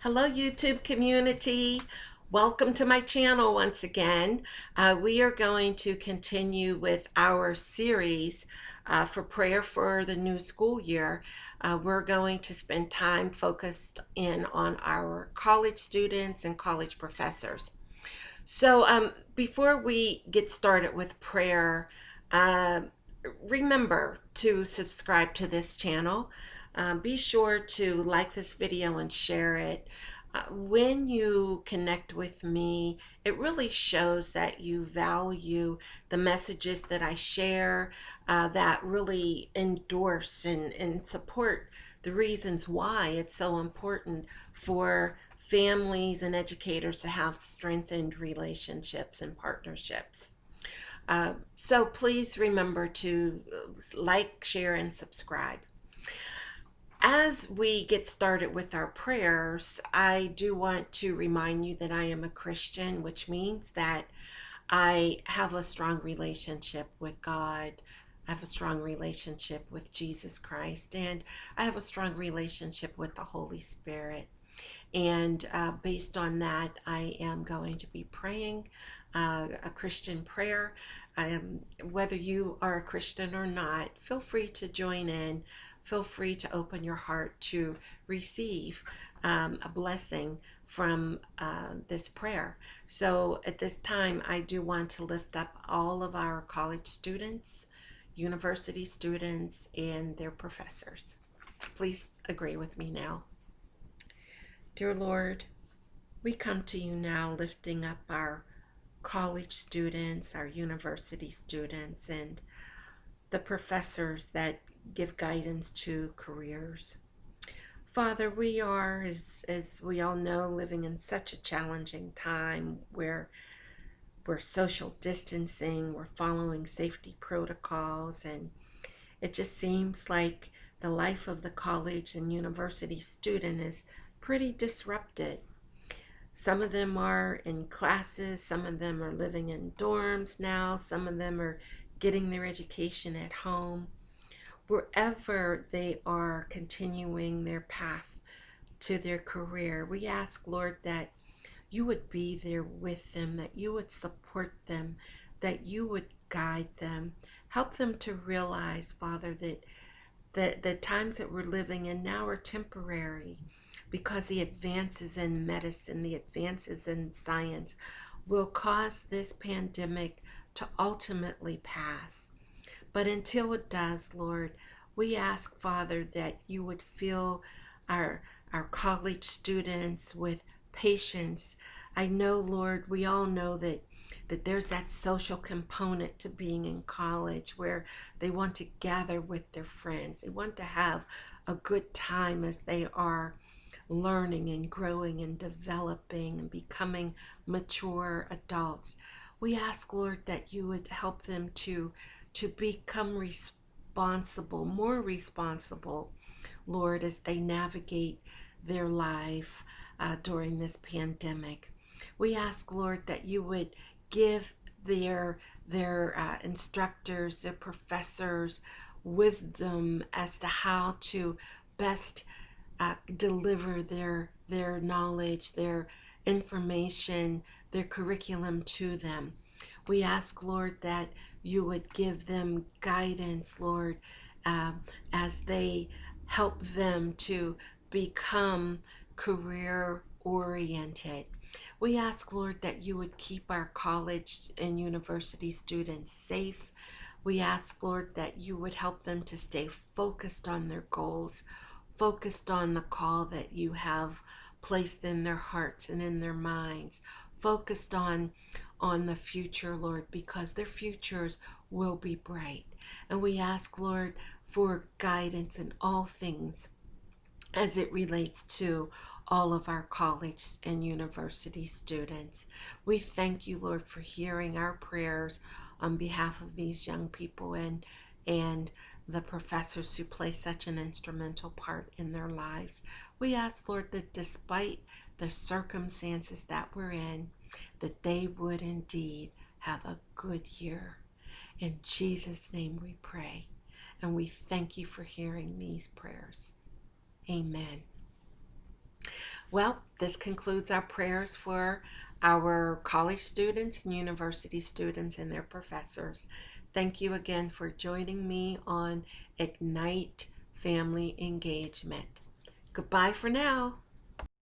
Hello, YouTube community. Welcome to my channel once again. We are going to continue with our series for prayer for the new school year. We're going to spend time focused in on our college students and college professors. So before we get started with prayer, uh, remember to subscribe to this channel. Be sure to like this video and share it. When you connect with me, it really shows that you value the messages that I share, that really endorse and support the reasons why it's so important for families and educators to have strengthened relationships and partnerships. So please remember to like, share, and subscribe. As we get started with our prayers, I do want to remind you that I am a Christian, which means that I have a strong relationship with God. I have a strong relationship with Jesus Christ, and I have a strong relationship with the Holy Spirit. And based on that, I am going to be praying a Christian prayer. Whether you are a Christian or not, feel free to join in. Feel free to open your heart to receive a blessing from this prayer. So at this time, I do want to lift up all of our college students, university students, and their professors. Please agree with me now. Dear Lord, we come to you now lifting up our college students, our university students, and the professors that give guidance to careers. Father, we are, as we all know, living in such a challenging time where we're social distancing, we're following safety protocols, and it just seems like the life of the college and university student is pretty disrupted. Some of them are in classes, some of them are living in dorms now, some of them are getting their education at home. Wherever they are continuing their path to their career, we ask, Lord, that you would be there with them, that you would support them, that you would guide them. Help them to realize, Father, that the times that we're living in now are temporary, because the advances in medicine, the advances in science will cause this pandemic to ultimately pass. But until it does, Lord, we ask, Father, that you would fill our, our college students with patience. I know, Lord, we all know that there's that social component to being in college where they want to gather with their friends. They want to have a good time as they are learning and growing and developing and becoming mature adults. We ask, Lord, that you would help them to become responsible, more responsible, Lord, as they navigate their life during this pandemic. We ask, Lord, that you would give their instructors, their professors, wisdom as to how to best deliver their knowledge, their information, their curriculum to them. We ask, Lord, that you would give them guidance, Lord, as they help them to become career oriented. We ask, Lord, that you would keep our college and university students safe. We ask, Lord, that you would help them to stay focused on their goals, focused on the call that you have placed in their hearts and in their minds, focused on the future, Lord, because their futures will be bright. And we ask, Lord, for guidance in all things as it relates to all of our college and university students. We thank you, Lord, for hearing our prayers on behalf of these young people and the professors who play such an instrumental part in their lives. We ask, Lord, that despite the circumstances that we're in, that they would indeed have a good year. In Jesus' name we pray, and we thank you for hearing these prayers. Amen. Well, This concludes our prayers for our college students and university students and their professors. Thank you again for joining me on Ignite Family Engagement. Goodbye for now.